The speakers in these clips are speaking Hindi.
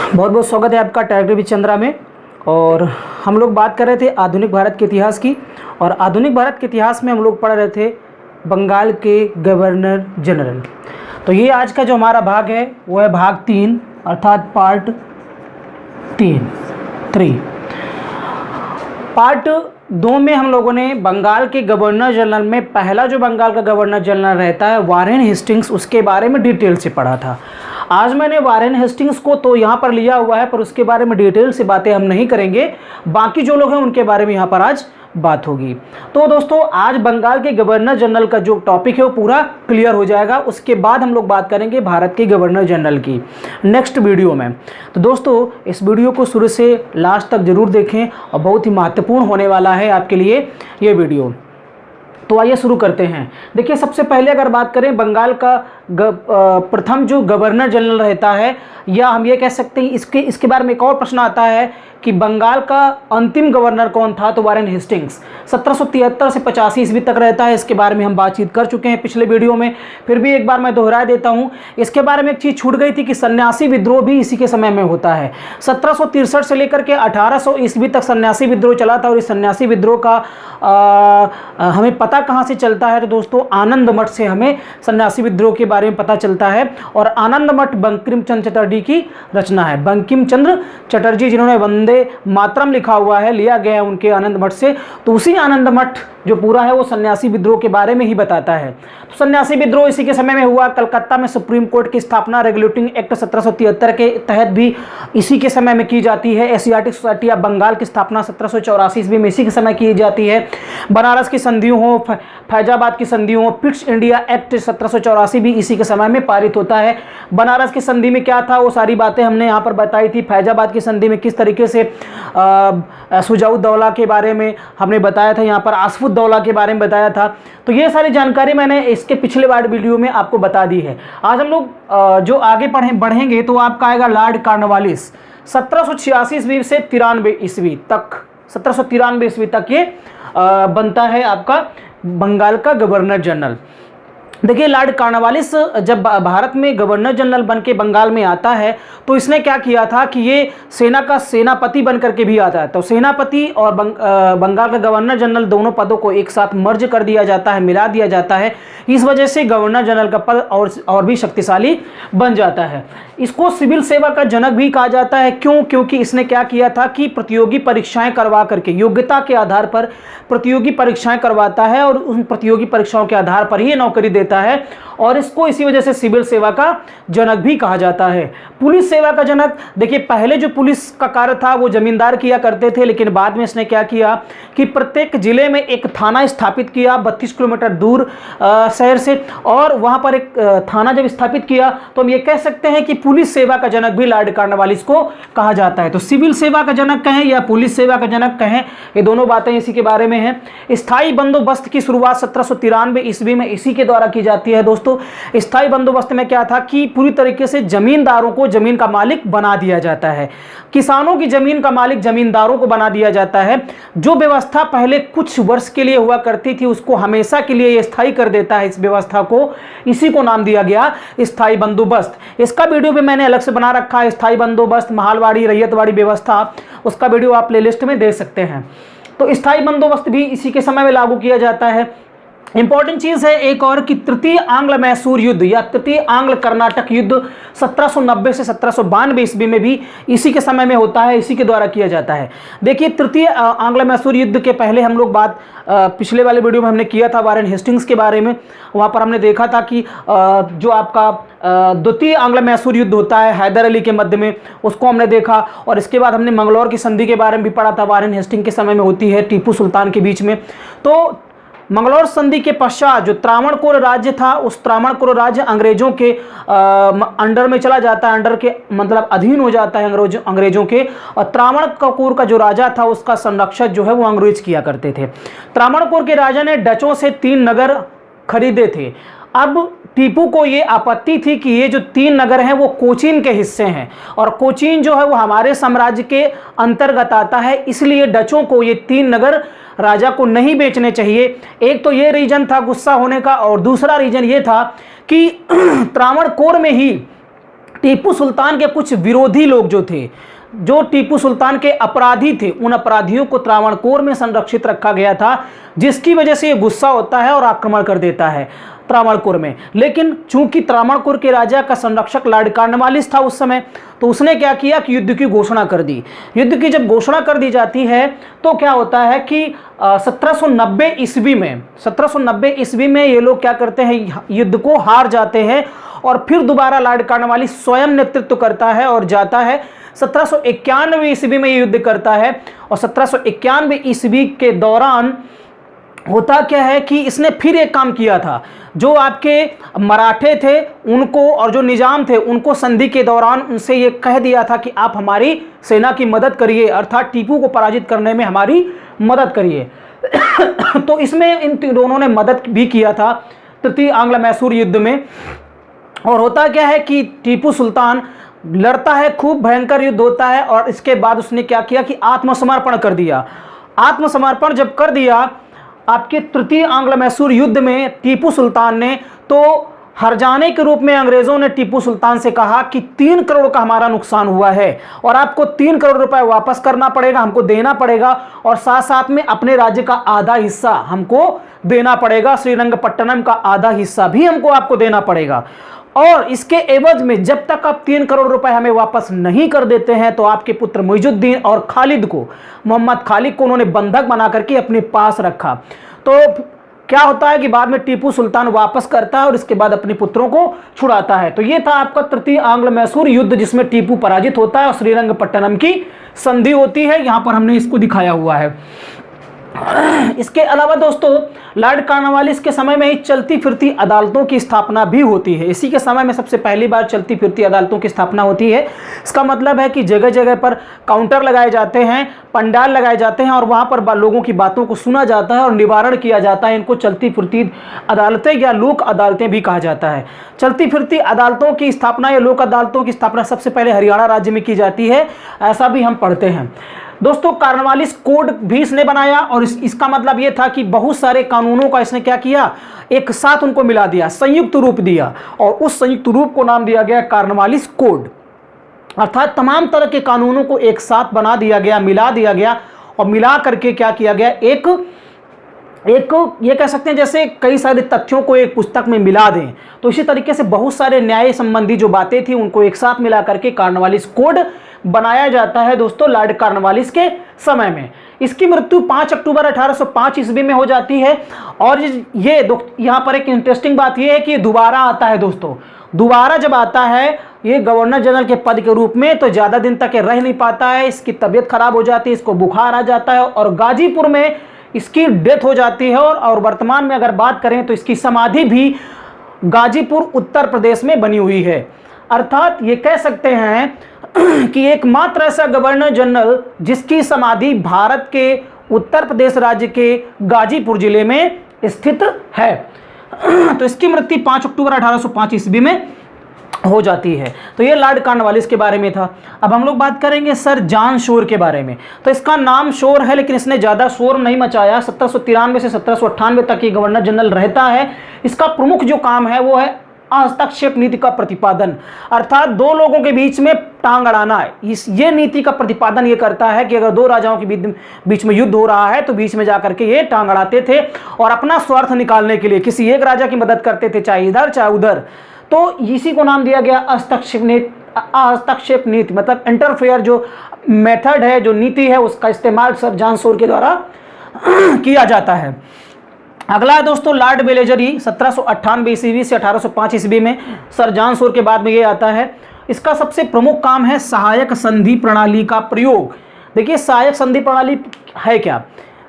बहुत बहुत स्वागत है आपका टाइगर टीवी चंद्रा में। और हम लोग बात कर रहे थे आधुनिक भारत के इतिहास की। और आधुनिक भारत के इतिहास में हम लोग पढ़ रहे थे बंगाल के गवर्नर जनरल। तो ये आज का जो हमारा भाग है वो है भाग 3 अर्थात पार्ट 3। पार्ट 2 में हम लोगों ने बंगाल के गवर्नर जनरल में पहला जो बंगाल का गवर्नर जनरल रहता है वारेन हेस्टिंग्स, उसके बारे में डिटेल से पढ़ा था। आज मैंने वारेन हेस्टिंग्स को तो यहाँ पर लिया हुआ है, पर उसके बारे में डिटेल से बातें हम नहीं करेंगे। बाकी जो लोग हैं उनके बारे में यहाँ पर आज बात होगी। तो दोस्तों आज बंगाल के गवर्नर जनरल का जो टॉपिक है वो पूरा क्लियर हो जाएगा। उसके बाद हम लोग बात करेंगे भारत के गवर्नर जनरल की नेक्स्ट वीडियो में। तो दोस्तों इस वीडियो को शुरू से लास्ट तक जरूर देखें और बहुत ही महत्वपूर्ण होने वाला है आपके लिए ये वीडियो। तो आइए शुरू करते हैं। देखिए सबसे पहले अगर बात करें बंगाल का प्रथम जो गवर्नर जनरल रहता है, या हम ये कह सकते हैं इसके बारे में एक और प्रश्न आता है कि बंगाल का अंतिम गवर्नर कौन था, तो वारेन हेस्टिंग्स 1773 से 85 ईस्वी तक रहता है। इसके बारे में हम बातचीत कर चुके हैं पिछले वीडियो में, फिर भी एक बार मैं दोहरा देता हूँ। इसके बारे में एक चीज़ छूट गई थी कि सन्यासी विद्रोह भी इसी के समय में होता है। 1763 से लेकर के 1800 ईस्वी तक सन्यासी विद्रोह चला था। और इस सन्यासी विद्रोह का हमें पता कहाँ से चलता है, तो दोस्तों आनंद मठ से हमें सन्यासी विद्रोह के बारे में पता चलता है। और आनंद मठ बंकिम चंद्र चटर्जी की रचना है। बंकिम चंद्र चटर्जी जिन्होंने वंदे मातरम लिखा हुआ है, लिया गया है उनके आनंद मठ से। तो उसी आनंद मठ जो पूरा है वो सन्यासी विद्रोह के बारे में ही बताता है। तो सन्यासी विद्रोह इसी के समय में हुआ। कलकत्ता में सुप्रीम कोर्ट की स्थापना रेगुलेटिंग एक्ट 1773 के तहत भी इसी के समय में की जाती है। एशियाटिक सोसाइटी ऑफ बंगाल की स्थापना 1784 ईस्वी में इसी के समय की जाती है। बनारस की संधियों हो, फैजाबाद की संधियों हो, पिट्स इंडिया एक्ट 1784 भी इसी के समय में पारित होता है। बनारस की संधि में क्या था वो सारी बातें हमने यहाँ पर बताई थी। फैजाबाद की संधि में किस तरीके से शुजाउद्दौला के बारे में हमने बताया था, यहाँ पर आसफुद्दौला के बारे में बताया था। तो ये सारी जानकारी मैंने इसके पिछले वाले वीडियो में आपको बता दी है। आज हम लोग जो आगे बढ़ेंगे तो आपका आएगा लॉर्ड कॉर्नवालिस 1786 ईस्वी से 93 ईस्वी तक, 1793 ईस्वी तक ये बनता है आपका बंगाल का गवर्नर जनरल। देखिए लॉर्ड कॉर्नवालिस जब भारत में गवर्नर जनरल बन के बंगाल में आता है तो इसने क्या किया था कि ये सेना का सेनापति बन करके भी आता है। तो सेनापति और बंगाल का गवर्नर जनरल दोनों पदों को एक साथ मर्ज कर दिया जाता है, मिला दिया जाता है। इस वजह से गवर्नर जनरल का पद और भी शक्तिशाली बन जाता है। इसको सिविल सेवा का जनक भी कहा जाता है। क्यों? क्योंकि इसने क्या किया था कि प्रतियोगी परीक्षाएं करवा करके योग्यता के आधार पर प्रतियोगी परीक्षाएं करवाता है और उन प्रतियोगी परीक्षाओं के आधार पर ही नौकरी देता है। और इसको इसी वजह से सिविल सेवा का जनक भी कहा जाता है। पुलिस सेवा का जनक, देखिए पहले जो पुलिस का कार्य था वो जमींदार किया करते थे, लेकिन बाद में इसने क्या किया कि प्रत्येक जिले में एक थाना स्थापित किया 32 किलोमीटर दूर शहर से। और वहां पर एक थाना जब स्थापित किया तो हम ये कह सकते हैं कि पुलिस सेवा का जनक भी लॉर्ड कॉर्नवालिस को कहा जाता है। तो सिविल सेवा का जनक कहें या पुलिस सेवा का जनक कहें, ये दोनों बातें इसी के बारे में हैं। स्थायी बंदोबस्त की शुरुआत 1793 ईस्वी में इसी के द्वारा की जाती है। दोस्तों स्थायी बंदोबस्त में क्या था कि पूरी तरीके से जमींदारों को जमीन का मालिक बना दिया जाता है। किसानों की जमीन का मालिक जमींदारों को बना दिया जाता है। जो व्यवस्था पहले कुछ वर्ष के लिए हुआ करती थी उसको हमेशा के लिए स्थायी कर देता है। इस व्यवस्था को, इसी को नाम दिया गया स्थायी बंदोबस्त। इसका वीडियो भी मैंने अलग से बना रखा है, स्थायी बंदोबस्त महलवाड़ी रैयतवाड़ी व्यवस्था, उसका वीडियो आप प्लेलिस्ट में देख सकते हैं। तो स्थायी बंदोबस्त भी इसी के समय में लागू किया जाता है। इंपॉर्टेंट चीज है एक और कि तृतीय आंग्ल मैसूर युद्ध या तृतीय आंग्ल कर्नाटक युद्ध 1790 से 1792 ईस्वी में भी इसी के समय में होता है, इसी के द्वारा किया जाता है। देखिए तृतीय आंग्ल मैसूर युद्ध के पहले हम लोग बात पिछले वाले वीडियो में हमने किया था वारेन हेस्टिंग्स के बारे में। वहां पर हमने देखा था कि जो आपका द्वितीय आंग्ल मैसूर युद्ध होता है हैदर अली के मध्य में, उसको हमने देखा। और इसके बाद हमने मंगलौर की संधि के बारे में भी पढ़ा था, वारेन हेस्टिंग के समय में होती है टीपू सुल्तान के बीच में। तो मंगलौर संधि के पश्चात जो त्रावणकोर राज्य था उस त्रावणकोर राज्य अंग्रेजों के अंडर में चला जाता है, अंडर के मतलब अधीन हो जाता है अंग्रेजों के। और त्रावणकोर का जो राजा था उसका संरक्षक जो है वो अंग्रेज किया करते थे। त्रावणकोर के राजा ने डचों से 3 नगर खरीदे थे। अब टीपू को ये आपत्ति थी कि ये जो 3 नगर हैं वो कोचीन के हिस्से हैं और कोचीन जो है वो हमारे साम्राज्य के अंतर्गत आता है, इसलिए डचों को ये 3 नगर राजा को नहीं बेचने चाहिए। एक तो ये रीजन था गुस्सा होने का, और दूसरा रीजन ये था कि त्रावणकोर में ही टीपू सुल्तान के कुछ विरोधी लोग जो थे, जो टीपू सुल्तान के अपराधी थे, उन अपराधियों को त्रावणकोर में संरक्षित रखा गया था, जिसकी वजह से ये गुस्सा होता है और आक्रमण कर देता है त्रावणकोर में। लेकिन चूंकि त्रावणकोर के राजा का संरक्षक लॉर्ड कॉर्नवालिस था उस समय, तो उसने क्या किया कि युद्ध की घोषणा कर दी। युद्ध की जब घोषणा कर दी जाती है तो क्या होता है कि 1790 ईस्वी में ये लोग क्या करते हैं, युद्ध को हार जाते हैं और फिर दोबारा लॉर्ड कॉर्नवालिस स्वयं नेतृत्व करता है और जाता है 1791 ईस्वी में ये युद्ध करता है। और 1791 ईस्वी के दौरान होता क्या है कि इसने फिर एक काम किया था, जो आपके मराठे थे उनको और जो निजाम थे उनको संधि के दौरान उनसे ये कह दिया था कि आप हमारी सेना की मदद करिए, अर्थात टीपू को पराजित करने में हमारी मदद करिए। तो इसमें इन दोनों ने मदद भी किया था तृतीय आंग्ल मैसूर युद्ध में। और होता क्या है कि टीपू सुल्तान लड़ता है, खूब भयंकर युद्ध होता है और इसके बाद उसने क्या किया कि आत्मसमर्पण कर दिया। आत्मसमर्पण जब कर दिया आपके तृतीय आंग्ल मैसूर युद्ध में टीपू सुल्तान ने, तो हरजाने के रूप में अंग्रेजों ने टीपू सुल्तान से कहा कि 3 करोड़ का हमारा नुकसान हुआ है और आपको 3 करोड़ रुपए वापस करना पड़ेगा, हमको देना पड़ेगा, और साथ साथ में अपने राज्य का आधा हिस्सा हमको देना पड़ेगा, श्रीरंगपट्टनम का आधा हिस्सा भी हमको आपको देना पड़ेगा। और इसके एवज में जब तक आप 3 करोड़ रुपए हमें वापस नहीं कर देते हैं तो आपके पुत्र मुइजुद्दीन और खालिद को, मोहम्मद खालिद को उन्होंने बंधक बना करके अपने पास रखा। तो क्या होता है कि बाद में टीपू सुल्तान वापस करता है और इसके बाद अपने पुत्रों को छुड़ाता है। तो ये था आपका तृतीय आंग्ल मैसूर युद्ध, जिसमें टीपू पराजित होता है और श्रीरंगपट्टनम की संधि होती है। यहां पर हमने इसको दिखाया हुआ है। इसके अलावा दोस्तों लॉर्ड कॉर्नवालिस के समय में ही चलती फिरती अदालतों की स्थापना भी होती है। इसी के समय में सबसे पहली बार चलती फिरती अदालतों की स्थापना होती है। इसका मतलब है कि जगह जगह पर काउंटर लगाए जाते हैं, पंडाल लगाए जाते हैं और वहाँ पर लोगों की बातों को सुना जाता है और निवारण किया जाता है। इनको चलती फिरती अदालतें या लोक अदालतें भी कहा जाता है। चलती फिरती अदालतों की स्थापना या लोक अदालतों की स्थापना सबसे पहले हरियाणा राज्य में की जाती है, ऐसा भी हम पढ़ते हैं। दोस्तों कॉर्नवालिस कोड भी इसने बनाया और इसका मतलब ये था कि बहुत सारे कानूनों का इसने क्या किया, एक साथ उनको मिला दिया, संयुक्त रूप दिया, और उस संयुक्त रूप को नाम दिया गया कॉर्नवालिस कोड। अर्थात तमाम तरह के कानूनों को एक साथ बना दिया गया, मिला दिया गया, और मिला करके क्या किया गया, एक ये कह सकते हैं जैसे कई सारे तथ्यों को एक पुस्तक में मिला दें, तो इसी तरीके से बहुत सारे न्याय संबंधी जो बातें थी उनको एक साथ मिला करके कॉर्नवालिस कोड बनाया जाता है दोस्तों लॉर्ड कॉर्नवालिस के समय में। इसकी मृत्यु 5 अक्टूबर 1805 ईस्वी में हो जाती है। और ये यहाँ पर एक इंटरेस्टिंग बात यह है कि दोबारा आता है दोस्तों। दोबारा जब आता है ये गवर्नर जनरल के पद के रूप में, तो ज़्यादा दिन तक ये रह नहीं पाता है, इसकी तबीयत खराब हो जाती है, इसको बुखार आ जाता है और गाजीपुर में इसकी डेथ हो जाती है। और वर्तमान में अगर बात करें तो इसकी समाधि भी गाजीपुर उत्तर प्रदेश में बनी हुई है। अर्थात ये कह सकते हैं कि एकमात्र ऐसा गवर्नर जनरल जिसकी समाधि भारत के उत्तर प्रदेश राज्य के गाजीपुर जिले में स्थित है। तो इसकी मृत्यु 5 अक्टूबर 1805 ईस्वी में हो जाती है। तो ये लॉर्ड कॉर्नवालिस के बारे में था। अब हम लोग बात करेंगे सर जॉन शोर के बारे में। तो इसका नाम शोर है लेकिन इसने ज़्यादा शोर नहीं मचाया। 1793 से 1798 तक ये गवर्नर जनरल रहता है। इसका प्रमुख जो काम है वो है हस्तक्षेप नीति का प्रतिपादन, अर्थात दो लोगों के बीच में टांग अड़ाना है। ये नीति का प्रतिपादन ये करता है कि अगर दो राजाओं के बीच में युद्ध हो रहा है तो बीच में जाकर के ये टांग अड़ाते थे और अपना स्वार्थ निकालने के लिए किसी एक राजा की मदद करते थे, चाहे इधर चाहे उधर। तो इसी को नाम दिया गया हस्तक्षेप नीति, मतलब इंटरफेयर जो मेथड है, जो नीति है, उसका इस्तेमाल सर जॉन शोर के द्वारा किया जाता है। अगला है दोस्तों लॉर्ड वेलेजरी 1798 ईस्वी से 1805 ईस्वी में। सर जॉन शोर के बाद में ये आता है। इसका सबसे प्रमुख काम है सहायक संधि प्रणाली का प्रयोग। देखिए सहायक संधि प्रणाली है क्या,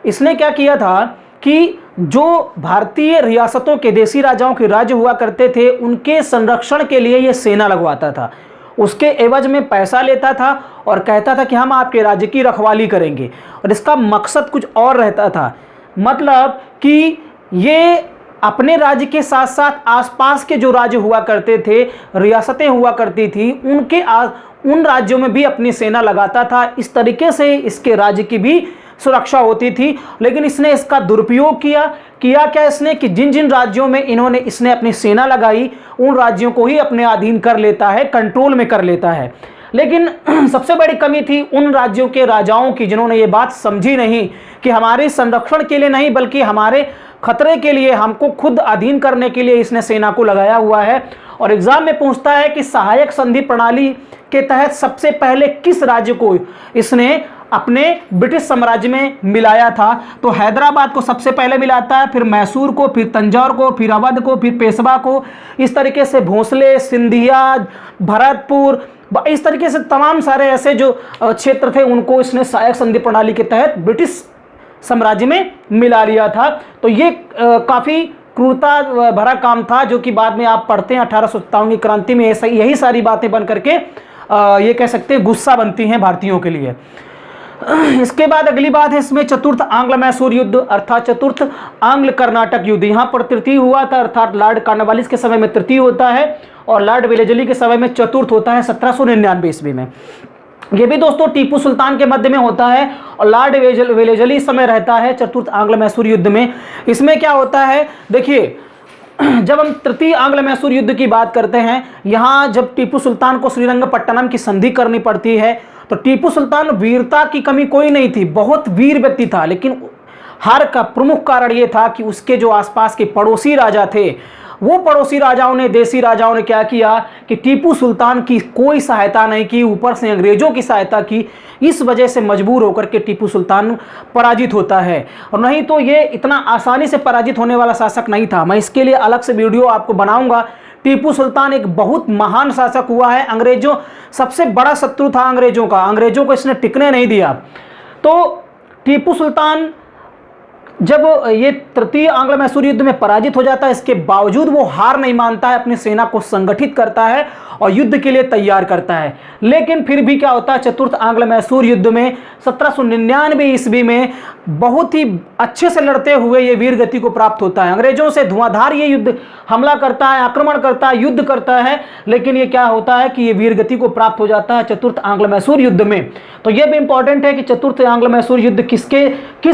इसने क्या किया था कि जो भारतीय रियासतों के देसी राजाओं के राज्य हुआ करते थे उनके संरक्षण के लिए ये सेना लगवाता था। उसके एवज में पैसा लेता था और कहता था कि हम आपके राज्य की रखवाली करेंगे। और इसका मकसद कुछ और रहता था, मतलब कि ये अपने राज्य के साथ साथ आसपास के जो राज्य हुआ करते थे, रियासतें हुआ करती थी, उन राज्यों में भी अपनी सेना लगाता था। इस तरीके से इसके राज्य की भी सुरक्षा होती थी, लेकिन इसने इसका दुरुपयोग किया क्या इसने कि जिन जिन राज्यों में इसने अपनी सेना लगाई उन राज्यों को ही अपने अधीन कर लेता है, कंट्रोल में कर लेता है। लेकिन सबसे बड़ी कमी थी उन राज्यों के राजाओं की जिन्होंने ये बात समझी नहीं कि हमारे संरक्षण के लिए नहीं बल्कि हमारे खतरे के लिए, हमको खुद अधीन करने के लिए इसने सेना को लगाया हुआ है। और एग्जाम में पूछता है कि सहायक संधि प्रणाली के तहत सबसे पहले किस राज्य को इसने अपने ब्रिटिश साम्राज्य में मिलाया था। तो हैदराबाद को सबसे पहले मिलाता है, फिर मैसूर को, फिर तंजौर को, फिर अवध को, फिर पेशवा को। इस तरीके से भोंसले, सिंधिया, भरतपुर, इस तरीके से तमाम सारे ऐसे जो क्षेत्र थे उनको इसने सहायक संधि प्रणाली के तहत ब्रिटिश साम्राज्य में मिला लिया था। तो ये काफ़ी क्रूरता भरा काम था जो कि बाद में आप पढ़ते हैं 1857 की क्रांति में यही सारी बातें बन करके ये कह सकते हैं गुस्सा बनती हैं भारतीयों के लिए। इसके बाद अगली बात है इसमें चतुर्थ आंग्ल मैसूर युद्ध अर्थात चतुर्थ आंग्ल कर्नाटक युद्ध। यहाँ पर तृतीय हुआ था, अर्थात लॉर्ड कॉर्नवालिस के समय में तृतीय होता है और लॉर्ड वेलेस्ली के समय में चतुर्थ होता है 1799 ईस्वी में। ये भी दोस्तों टीपू सुल्तान के मध्य में होता है और लॉर्ड वेलेस्ली इस समय रहता है चतुर्थ आंग्ल मैसूर युद्ध में। इसमें क्या होता है देखिए, जब हम तृतीय आंग्ल मैसूर युद्ध की बात करते हैं, यहाँ जब टीपू सुल्तान को श्रीरंगपट्टनम की संधि करनी पड़ती है तो टीपू सुल्तान वीरता की कमी कोई नहीं थी, बहुत वीर व्यक्ति था, लेकिन हार का प्रमुख कारण ये था कि उसके जो आसपास के पड़ोसी राजा थे वो पड़ोसी राजाओं ने, देसी राजाओं ने क्या किया कि टीपू सुल्तान की कोई सहायता नहीं की, ऊपर से अंग्रेजों की सहायता की। इस वजह से मजबूर होकर के टीपू सुल्तान पराजित होता है, और नहीं तो ये इतना आसानी से पराजित होने वाला शासक नहीं था। मैं इसके लिए अलग से वीडियो आपको बनाऊंगा। टीपू सुल्तान एक बहुत महान शासक हुआ है, अंग्रेजों सबसे बड़ा शत्रु था अंग्रेजों का, अंग्रेजों को इसने टिकने नहीं दिया। तो टीपू सुल्तान जब ये तृतीय आंग्ल मैसूर युद्ध में पराजित हो जाता है, इसके बावजूद वो हार नहीं मानता है, अपनी सेना को संगठित करता है और युद्ध के लिए तैयार करता है। लेकिन फिर भी क्या होता है, चतुर्थ आंग्ल मैसूर युद्ध में 1799 ईस्वी में बहुत ही अच्छे से लड़ते हुए ये वीर गति को प्राप्त होता है। अंग्रेजों से धुआंधार ये युद्ध हमला करता है, आक्रमण करता है, युद्ध करता है, लेकिन ये क्या होता है कि ये वीर गति को प्राप्त हो जाता है चतुर्थ आंग्ल मैसूर युद्ध में। तो ये भी इंपॉर्टेंट है कि चतुर्थ आंग्ल मैसूर युद्ध किस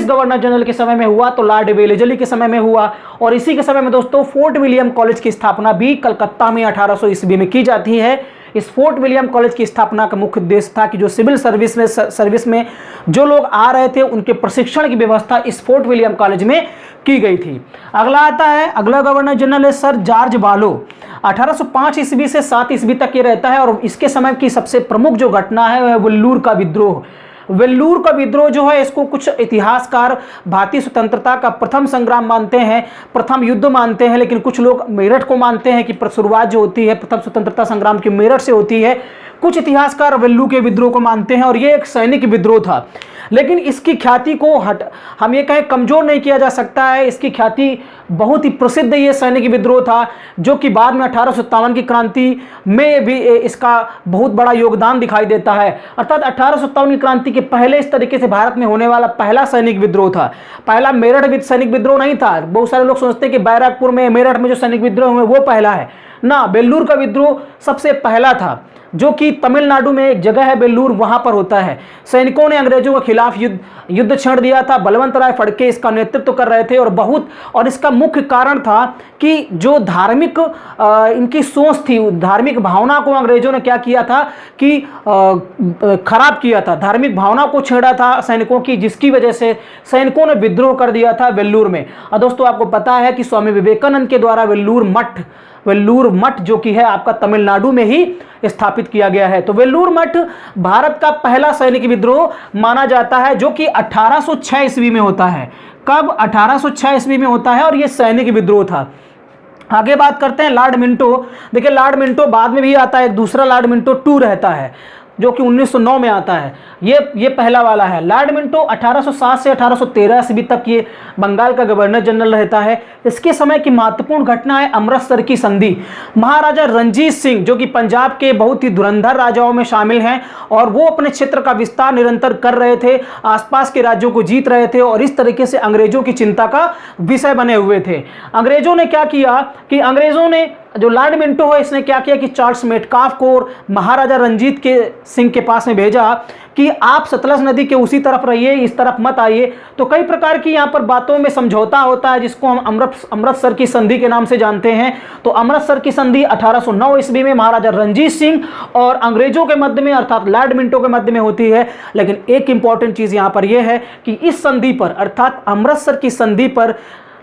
गवर्नर जनरल के समय में हुआ, तो लॉर्ड वेलेस्ली के समय में हुआ। और इसी के समय में दोस्तों फोर्ट विलियम कॉलेज की स्थापना भी कलकत्ता में 1800 ईस्वी में की जाती है। इस फोर्ट विलियम कॉलेज की स्थापना का मुख्य उद्देश्य था कि जो सिविल सर्विस में जो लोग आ रहे थे उनके प्रशिक्षण की व्यवस्था इस फोर्ट विलियम कॉलेज में की गई थी। अगला आता है, अगला गवर्नर जनरल है सर जॉर्ज बालो। 1805 ईस्वी से 7 ईस्वी तक ये रहता है और इसके समय की सबसे प्रमुख जो घटना है वह वेल्लूर का विद्रोह। वेल्लूर का विद्रोह जो है इसको कुछ इतिहासकार भारतीय स्वतंत्रता का प्रथम संग्राम मानते हैं, प्रथम युद्ध मानते हैं, लेकिन कुछ लोग मेरठ को मानते हैं कि शुरुआत जो होती है प्रथम स्वतंत्रता संग्राम की मेरठ से होती है। कुछ इतिहासकार वेल्लू के विद्रोह को मानते हैं और ये एक सैनिक विद्रोह था, लेकिन इसकी ख्याति को हम ये कहें कमजोर नहीं किया जा सकता है। इसकी ख्याति बहुत ही प्रसिद्ध ये सैनिक विद्रोह था जो कि बाद में 1857 की क्रांति में भी इसका बहुत बड़ा योगदान दिखाई देता है। अर्थात 1857 की क्रांति के पहले इस तरीके से भारत में होने वाला पहला सैनिक विद्रोह था। पहला मेरठ सैनिक विद्रोह नहीं था। बहुत सारे लोग सोचते हैं कि बैरकपुर में, मेरठ में जो सैनिक विद्रोह हुए वो पहला है ना, वेल्लूर का विद्रोह सबसे पहला था जो कि तमिलनाडु में एक जगह है वेल्लूर, वहां पर होता है। सैनिकों ने अंग्रेजों के खिलाफ युद्ध छेड़ दिया था। बलवंत राय फड़के इसका नेतृत्व कर रहे थे और इसका मुख्य कारण था कि जो धार्मिक इनकी सोच थी, धार्मिक भावना को अंग्रेजों ने क्या किया था कि खराब किया था, धार्मिक भावना को छेड़ा था सैनिकों की, जिसकी वजह से सैनिकों ने विद्रोह कर दिया था वेल्लूर में। और दोस्तों आपको पता है कि स्वामी विवेकानंद के द्वारा वेल्लूर मठ जो कि है आपका तमिलनाडु में ही स्थापित किया गया है। तो वेल्लूर मठ भारत का पहला सैनिक विद्रोह माना जाता है जो कि 1806 ईस्वी में होता है। कब? 1806 ईस्वी में होता है और यह सैनिक विद्रोह था। आगे बात करते हैं लॉर्ड मिंटो। देखिए लॉर्ड मिंटो बाद में भी आता है, एक दूसरा लॉर्ड मिंटो 2 रहता है जो कि 1909 में आता है। ये पहला वाला है। लॉर्ड मिंटो 1807 से 1813 ईस्वी तक ये बंगाल का गवर्नर जनरल रहता है। इसके समय की महत्वपूर्ण घटना है अमृतसर की संधि। महाराजा रंजीत सिंह जो कि पंजाब के बहुत ही धुरंधर राजाओं में शामिल हैं और वो अपने क्षेत्र का विस्तार निरंतर कर रहे थे, आसपास के राज्यों को जीत रहे थे और इस तरीके से अंग्रेजों की चिंता का विषय बने हुए थे। अंग्रेजों ने क्या किया कि अंग्रेजों ने जो लॉर्ड मिंटो है इसने क्या किया कि चार्ल्स मेटकाफ को और महाराजा रंजीत के सिंह के पास में भेजा कि आप सतलज नदी के उसी तरफ रहिए, इस तरफ मत आइए। तो कई प्रकार की यहाँ पर बातों में समझौता होता है जिसको हम अमृतसर की संधि के नाम से जानते हैं। तो अमृतसर की संधि 1809 ईस्वी में महाराजा रंजीत सिंह और अंग्रेजों के मध्य में अर्थात लॉर्ड मिंटो के मध्य में होती है। लेकिन एक इंपॉर्टेंट चीज यहाँ पर यह है कि इस संधि पर अर्थात अमृतसर की संधि पर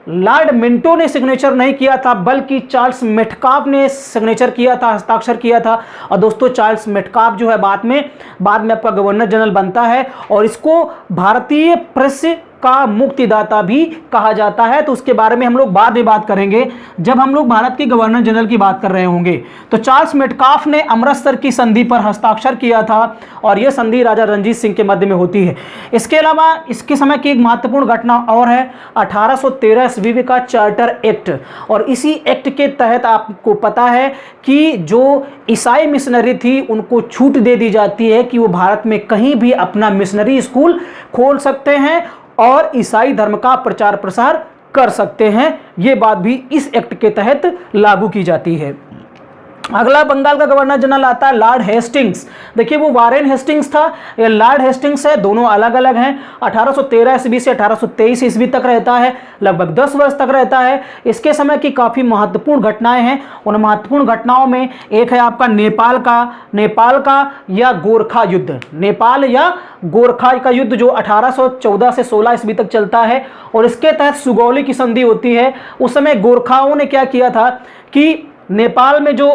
लॉर्ड मिंटो ने सिग्नेचर नहीं किया था, बल्कि चार्ल्स मेटकाफ ने सिग्नेचर किया था, हस्ताक्षर किया था। और दोस्तों चार्ल्स मेटकाफ जो है बाद में आपका गवर्नर जनरल बनता है और इसको भारतीय प्रेस का मुक्तिदाता भी कहा जाता है। तो उसके बारे में हम लोग बाद में बात करेंगे जब हम लोग भारत के गवर्नर जनरल की बात कर रहे होंगे। तो चार्ल्स मेटकाफ ने अमृतसर की संधि पर हस्ताक्षर किया था और यह संधि राजा रंजीत सिंह के मध्य में होती है। इसके अलावा इसके समय की एक महत्वपूर्ण घटना और है 1813 ईस्वी का चार्टर एक्ट। और इसी एक्ट के तहत आपको पता है कि जो ईसाई मिशनरी थी उनको छूट दे दी जाती है कि वो भारत में कहीं भी अपना मिशनरी स्कूल खोल सकते हैं और ईसाई धर्म का प्रचार प्रसार कर सकते हैं। ये बात भी इस एक्ट के तहत लागू की जाती है। अगला बंगाल का गवर्नर जनरल आता है लॉर्ड हेस्टिंग्स। देखिए वो वारेन हेस्टिंग्स था, ये लॉर्ड हेस्टिंग्स है, दोनों अलग अलग हैं। 1813 ईस्वी से 1823 ईस्वी तक रहता है, लगभग 10 वर्ष तक रहता है। इसके समय की काफ़ी महत्वपूर्ण घटनाएं हैं। उन महत्वपूर्ण घटनाओं में एक है आपका नेपाल का या गोरखा युद्ध, नेपाल या गोरखा का युद्ध जो 1814 से 16 ईस्वी तक चलता है। और इसके तहत सुगौली की संधि होती है। उस समय गोरखाओं ने क्या किया था कि नेपाल में जो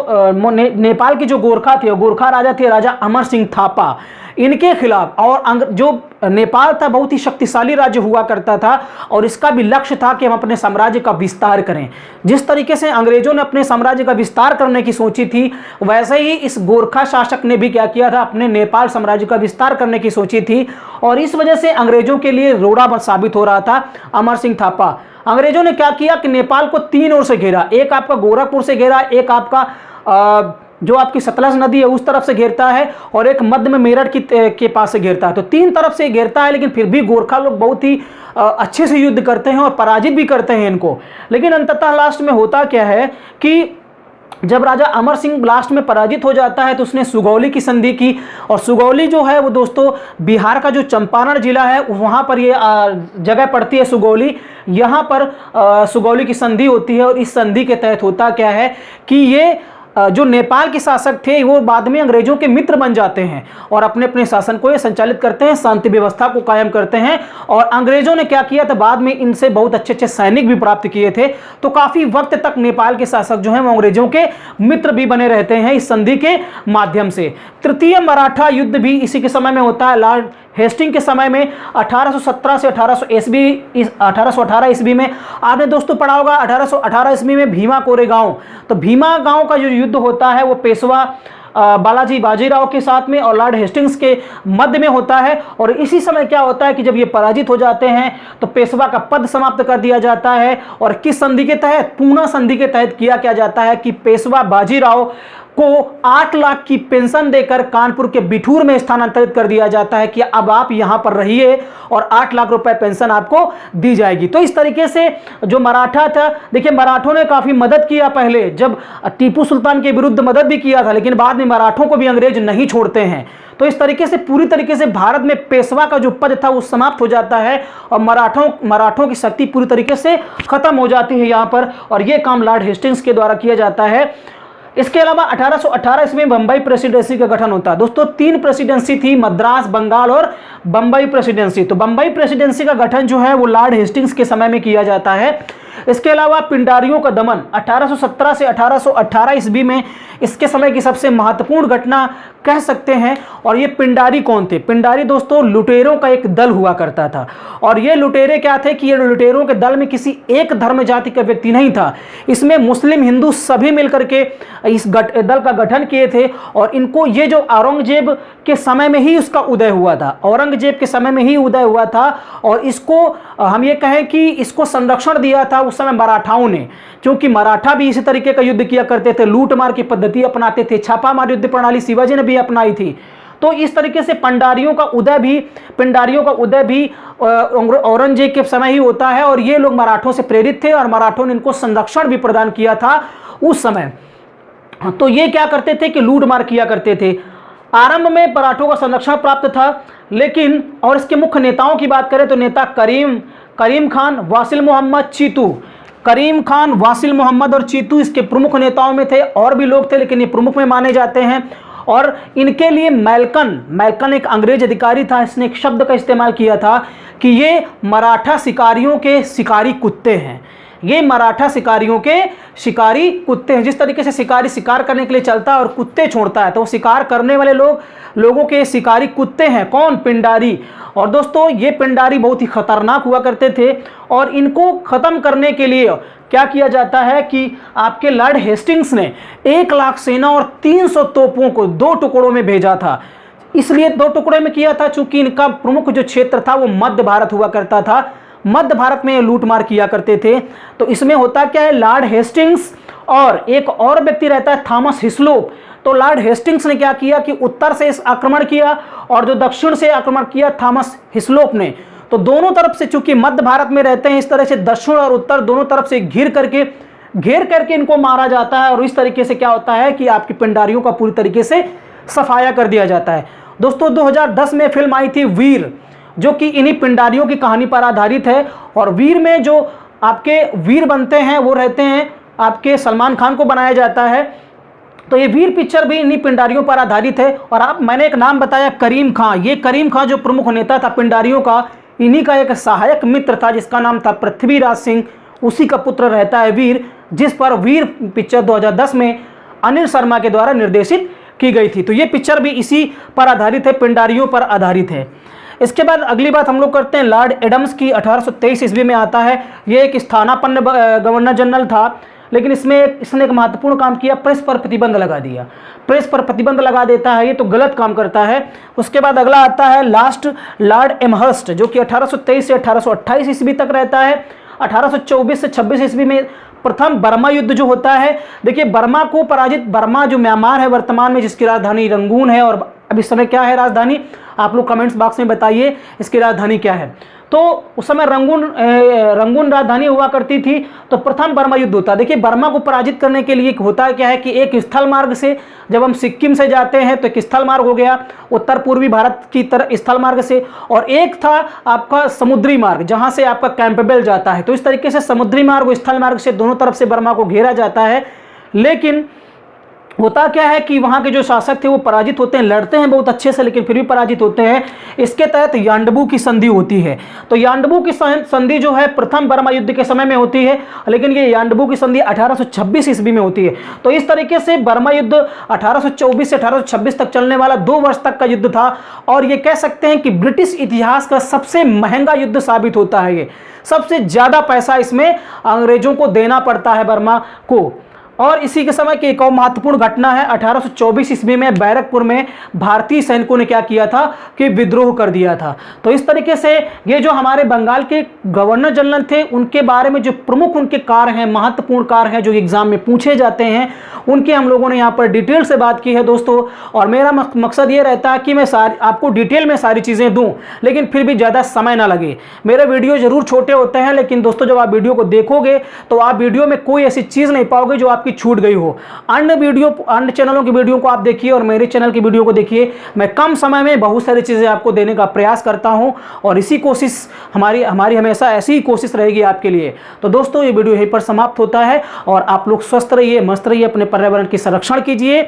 नेपाल की जो गोरखा थे, गोरखा राजा थे राजा अमर सिंह थापा, इनके खिलाफ। और जो नेपाल था बहुत ही शक्तिशाली राज्य हुआ करता था और इसका भी लक्ष्य था कि हम अपने साम्राज्य का विस्तार करें। जिस तरीके से अंग्रेजों ने अपने साम्राज्य का विस्तार करने की सोची थी, वैसे ही इस गोरखा शासक ने भी क्या किया था, अपने नेपाल साम्राज्य का विस्तार करने की सोची थी। और इस वजह से अंग्रेजों के लिए रोड़ा साबित हो रहा था अमर सिंह थापा। अंग्रेजों ने क्या किया कि नेपाल को 3 ओर से घेरा, एक आपका गोरखपुर से घेरा, एक आपका जो आपकी सतलज नदी है उस तरफ से घेरता है और एक मध्य में मेरठ के पास से घेरता है। तो 3 तरफ से घेरता है, लेकिन फिर भी गोरखा लोग बहुत ही अच्छे से युद्ध करते हैं और पराजित भी करते हैं इनको। लेकिन अंततः लास्ट में होता क्या है कि जब राजा अमर सिंह लास्ट में पराजित हो जाता है तो उसने सुगौली की संधि की। और सुगौली जो है वो दोस्तों बिहार का जो चंपारण जिला है वहाँ पर ये जगह पड़ती है सुगौली। यहाँ पर सुगौली की संधि होती है और इस संधि के तहत होता क्या है कि ये जो नेपाल के शासक थे वो बाद में अंग्रेजों के मित्र बन जाते हैं और अपने अपने शासन को ये संचालित करते हैं, शांति व्यवस्था को कायम करते हैं। और अंग्रेजों ने क्या किया था, बाद में इनसे बहुत अच्छे अच्छे सैनिक भी प्राप्त किए थे। तो काफ़ी वक्त तक नेपाल के शासक जो हैं वो अंग्रेजों के मित्र भी बने रहते हैं इस संधि के माध्यम से। तृतीय मराठा युद्ध भी इसी के समय में होता है, लॉर्ड हेस्टिंग के समय में 1817 से 1818 ईस्वी में। आपने दोस्तों पढ़ा होगा 1818 ईस्वी में भीमा कोरेगांव। तो भीमा गांव का जो युद्ध होता है वो पेशवा बालाजी बाजीराव के साथ में और लॉर्ड हेस्टिंग्स के मध्य में होता है। और इसी समय क्या होता है कि जब ये पराजित हो जाते हैं तो पेशवा का पद समाप्त कर दिया जाता है। और किस संधि के तहत, पूना संधि के तहत किया क्या जाता है कि पेशवा बाजीराव को 8 लाख की पेंशन देकर कानपुर के बिठूर में स्थानांतरित कर दिया जाता है कि अब आप यहां पर रहिए और 8 लाख रुपए पेंशन आपको दी जाएगी। तो इस तरीके से जो मराठा था, देखिए मराठों ने काफी मदद किया पहले, जब टीपू सुल्तान के विरुद्ध मदद भी किया था, लेकिन बाद में मराठों को भी अंग्रेज नहीं छोड़ते हैं। तो इस तरीके से पूरी तरीके से भारत में पेशवा का जो पद था वो समाप्त हो जाता है और मराठों की शक्ति पूरी तरीके से खत्म हो जाती है यहाँ पर। और ये काम लॉर्ड हेस्टिंग्स के द्वारा किया जाता है। इसके अलावा 1818 ईस्वी में बंबई प्रेसिडेंसी का गठन होता है। दोस्तों 3 प्रेसिडेंसी थी, मद्रास, बंगाल और बंबई प्रेसिडेंसी। तो बंबई प्रेसिडेंसी का गठन जो है वो लॉर्ड हेस्टिंग्स के समय में किया जाता है। इसके अलावा पिंडारियों का दमन 1817 से 1818 ईस्वी में इसके समय की सबसे महत्वपूर्ण घटना कह सकते हैं। और ये पिंडारी कौन थे? पिंडारी दोस्तों लुटेरों का एक दल हुआ करता था। और ये लुटेरे क्या थे कि ये लुटेरों के दल में किसी एक धर्म जाति का व्यक्ति नहीं था, इसमें मुस्लिम हिंदू सभी मिलकर के इस दल का गठन किए थे। और इनको ये जो औरंगजेब के समय में ही उसका उदय हुआ था, औरंगजेब के समय में ही उदय हुआ था। और इसको हम ये कहें कि इसको संरक्षण दिया था उस समय मराठाओं ने, क्योंकि मराठा भी इसी तरीके का युद्ध किया करते थे, लूट मार की पद्धति अपनाते थे, छापामार युद्ध प्रणाली शिवाजी ने भी अपनाई थी। तो इस तरीके से पिंडारियों का उदय भी औरंगजेब के समय ही होता है, और ये लोग मराठों से प्रेरित थे और मराठों ने इनको संरक्षण भी प्रदान किया था उस समय। तो ये क्या करते थे कि लूट मार किया करते थे। आरंभ में मराठों का संरक्षण प्राप्त था, लेकिन और इसके मुख्य नेताओं की बात करें तो नेता करीम खान, वासिल मोहम्मद, चीतू। करीम खान, वासिल मोहम्मद और चीतू इसके प्रमुख नेताओं में थे। और भी लोग थे लेकिन ये प्रमुख में माने जाते हैं। और इनके लिए मैल्कन एक अंग्रेज अधिकारी था, इसने एक शब्द का इस्तेमाल किया था कि ये मराठा शिकारियों के शिकारी कुत्ते हैं। ये मराठा शिकारियों के शिकारी कुत्ते हैं। जिस तरीके से शिकारी शिकार करने के लिए चलता है और कुत्ते छोड़ता है, तो शिकार करने वाले लोगों के शिकारी कुत्ते हैं। कौन? पिंडारी। और दोस्तों ये पिंडारी बहुत ही खतरनाक हुआ करते थे, और इनको खत्म करने के लिए क्या किया जाता है कि आपके लॉर्ड हेस्टिंग्स ने 1 लाख सेना और 300 तोपों को 2 टुकड़ों में भेजा था। इसलिए 2 टुकड़े में किया था चूंकि इनका प्रमुख जो क्षेत्र था वो मध्य भारत हुआ करता था। मध्य भारत में लूट मार किया करते थे। तो इसमें होता क्या है, लॉर्ड हेस्टिंग्स और एक और व्यक्ति रहता है थॉमस हिस्लोप। तो लॉर्ड हेस्टिंग्स ने क्या किया कि उत्तर से इस आक्रमण किया, और जो दक्षिण से आक्रमण किया थॉमस हिस्लोप ने। तो दोनों तरफ से, चूंकि मध्य भारत में रहते हैं, इस तरह से दक्षिण और उत्तर दोनों तरफ से घेर करके इनको मारा जाता है। और इस तरीके से क्या होता है कि आपकी पिंडारियों का पूरी तरीके से सफाया कर दिया जाता है। दोस्तों 2010 में फिल्म आई थी वीर, जो कि इन्हीं पिंडारियों की कहानी पर आधारित है। और वीर में जो आपके वीर बनते हैं वो रहते हैं आपके सलमान खान को बनाया जाता है। तो ये वीर पिक्चर भी इन्हीं पिंडारियों पर आधारित है। और मैंने एक नाम बताया करीम खान। ये करीम खान जो प्रमुख नेता था पिंडारियों का, इन्हीं का एक सहायक मित्र था जिसका नाम था पृथ्वीराज सिंह। उसी का पुत्र रहता है वीर, जिस पर वीर पिक्चर 2010 में अनिल शर्मा के द्वारा निर्देशित की गई थी। तो ये पिक्चर भी इसी पर आधारित है, पिंडारियों पर आधारित है। इसके बाद अगली बात हम लोग करते हैं लॉर्ड एडम्स की। 1823 ईस्वी में आता है। ये एक स्थानापन्न गवर्नर जनरल था, लेकिन इसने एक महत्वपूर्ण काम किया, प्रेस पर प्रतिबंध लगा दिया। प्रेस पर प्रतिबंध लगा देता है, ये तो गलत काम करता है। उसके बाद अगला आता है लॉर्ड एमहर्स्ट, जो कि 1823 से 1828 ईस्वी तक रहता है। 1824 से 26 ईस्वी में प्रथम बर्मा युद्ध जो होता है। देखिए बर्मा को पराजित, बर्मा जो म्यांमार है वर्तमान में, जिसकी राजधानी रंगून है, और अब इस समय क्या है राजधानी, आप लोग कमेंट्स बॉक्स में बताइए इसकी राजधानी क्या है। तो उस समय रंगून राजधानी हुआ करती थी। तो प्रथम बर्मा युद्ध होता है। देखिए बर्मा को पराजित करने के लिए होता क्या है कि एक स्थल मार्ग से, जब हम सिक्किम से जाते हैं तो एक स्थल मार्ग हो गया उत्तर पूर्वी भारत की तरफ स्थल मार्ग से, और एक था आपका समुद्री मार्ग जहां से आपका कैंपबेल जाता है। तो इस तरीके से समुद्री मार्ग और स्थल मार्ग से दोनों तरफ से बर्मा को घेरा जाता है। लेकिन होता क्या है कि वहाँ के जो शासक थे वो पराजित होते हैं, लड़ते हैं बहुत अच्छे से लेकिन फिर भी पराजित होते हैं। इसके तहत यान्डबू की संधि होती है। तो यान्डबू की संधि जो है प्रथम बर्मा युद्ध के समय में होती है, लेकिन ये यान्डबू की संधि 1826 ईस्वी में होती है। तो इस तरीके से बर्मा युद्ध 1824 से 1826 तक चलने वाला 2 वर्ष तक का युद्ध था, और ये कह सकते हैं कि ब्रिटिश इतिहास का सबसे महंगा युद्ध साबित होता है। ये सबसे ज़्यादा पैसा इसमें अंग्रेजों को देना पड़ता है बर्मा को। और इसी के समय की एक और महत्वपूर्ण घटना है, 1824 ईस्वी में बैरकपुर में भारतीय सैनिकों ने क्या किया था कि विद्रोह कर दिया था। तो इस तरीके से ये जो हमारे बंगाल के गवर्नर जनरल थे, उनके बारे में जो प्रमुख उनके कार्य हैं, महत्वपूर्ण कार्य हैं जो एग्जाम में पूछे जाते हैं, उनके हम लोगों ने यहाँ पर डिटेल से बात की है दोस्तों। और मेरा मकसद ये रहता है कि मैं आपको डिटेल में सारी चीज़ें दूँ, लेकिन फिर भी ज़्यादा समय ना लगे। मेरे वीडियो जरूर छोटे होते हैं, लेकिन दोस्तों जब आप वीडियो को देखोगे तो आप वीडियो में कोई ऐसी चीज़ नहीं पाओगे जो आपकी छूट गई हो। अन्य चैनलों की वीडियो को आप देखिए और मेरे चैनल की वीडियो को देखिए। मैं कम समय में बहुत सारी चीज़ें आपको देने का प्रयास करता हूं, और इसी कोशिश हमारी हमेशा ऐसी ही कोशिश रहेगी आपके लिए। तो दोस्तों ये वीडियो यहीं पर समाप्त होता है, और आप लोग स्वस्थ रहिए, मस्त रहिए, अपने पर्यावरण की संरक्षण कीजिए,